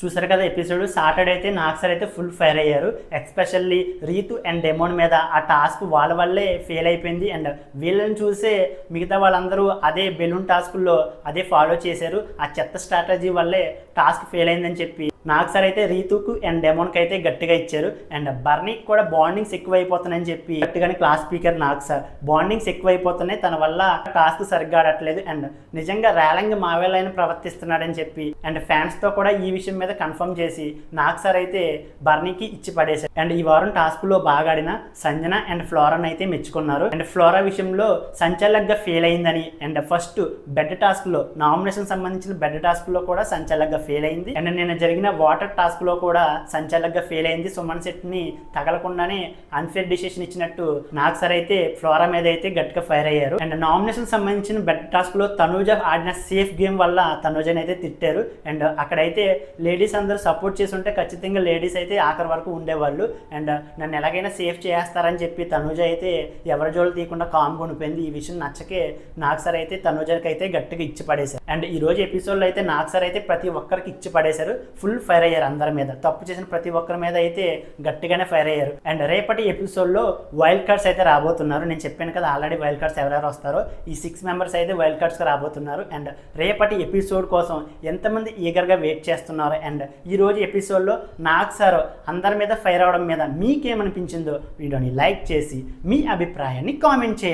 చూసారు కదా episode. Saturday అయితే నాగ్ సార్ అయితే ఫుల్ ఫైర్ అయ్యారు. ఎస్పెషల్లీ రీతు అండ్ డెమోన్ మీద ఆ టాస్క్ వాళ్ళ వల్లే ఫెయిల్ అయిపోయింది. అండ్ వీళ్ళని చూసే మిగతా వాళ్ళందరూ అదే బెలూన్ టాస్కుల్లో అదే ఫాలో చేశారు. ఆ చెత్త స్ట్రాటజీ వల్లే టాస్క్ ఫెయిల్ అయిందని చెప్పి నాగ్ సార్ అయితే రీతుకు అండ్ డెమోన్కి అయితే గట్టిగా ఇచ్చారు. అండ్ బర్నీకి కూడా బాండింగ్స్ ఎక్కువైపోతున్నాయని చెప్పి గట్టిగానే class speaker Nag sir bondings ఎక్కువైపోతున్నాయి, తన వల్ల టాస్క్ సరిగ్గా ఆడట్లేదు అండ్ నిజంగా రేలంగా మావేలైన ప్రవర్తిస్తున్నాడని చెప్పి అండ్ ఫ్యాన్స్తో కూడా ఈ విషయం మీద కన్ఫర్మ్ చేసి నాగ్ సార్ అయితే బర్నీకి ఇచ్చి పడేశారు. అండ్ ఈ వారం టాస్క్లో బాగా ఆడిన సంజన అండ్ ఫ్లోరాన్ అయితే మెచ్చుకున్నారు. అండ్ ఫ్లోరా విషయంలో సంచలనంగా ఫెయిల్ అయిందని అండ్ ఫస్ట్ బెడ్ టాస్క్లో నామినేషన్ సంబంధించిన బెడ్ టాస్క్లో కూడా సంచలనంగా ఫెయిల్ అయింది. అండ్ నేను జరిగిన వాటర్ టాస్క్లో కూడా సంచలనంగా ఫెయిల్ అయింది. సుమన్ శెట్టిని తగలకుండానే అన్ఫేర్ డిసిషన్ ఇచ్చినట్టు నాగ్ సార్ అయితే ఫ్లోరా మీద అయితే గట్టిగా ఫైర్ అయ్యారు. అండ్ నామినేషన్ సంబంధించిన బెడ్ టాస్క్లో తనూజ ఆడిన సేఫ్ గేమ్ వల్ల తనూజని అయితే తిట్టారు. అండ్ అక్కడైతే లేడీస్ అందరూ సపోర్ట్ చేసి ఉంటే ఖచ్చితంగా లేడీస్ అయితే ఆఖరి వరకు ఉండేవాళ్ళు. అండ్ నన్ను ఎలాగైనా సేఫ్ చేస్తారని చెప్పి తనూజ అయితే ఎవరి జోలు తీయకుండా కామ్గా ఉండిపోయింది. ఈ విషయం నచ్చకే నాగ్ సార్ అయితే తనూజకి అయితే గట్టిగా ఇచ్చి పడేశారు. అండ్ ఈ రోజు ఎపిసోడ్లో అయితే నాగ్ సార్ అయితే ప్రతి ఒక్కరికి ఇచ్చి పడేశారు. ఫుల్ ఫైర్ అయ్యారు అందరి మీద, తప్పు చేసిన ప్రతి ఒక్కరి మీద అయితే గట్టిగానే ఫైర్ అయ్యారు. అండ్ రేపటి ఎపిసోడ్లో వైల్డ్ కార్డ్స్ అయితే రాబోతున్నారు. నేను చెప్పాను కదా ఆల్రెడీ వైల్డ్ కార్డ్స్ ఎవరెవరు వస్తారో, ఈ 6 మెంబర్స్ అయితే వైల్డ్ కార్డ్స్కి రాబోతున్నారు. అండ్ రేపటి ఎపిసోడ్ కోసం ఎంతమంది ఈగర్గా వెయిట్ చేస్తున్నారు. అండ్ ఈ రోజు ఎపిసోడ్లో నాగ్ సార్ అందరి మీద ఫైర్ అవడం మీద మీకేమనిపించిందో వీడియోని లైక్ చేసి మీ అభిప్రాయాన్ని కామెంట్ చేయండి.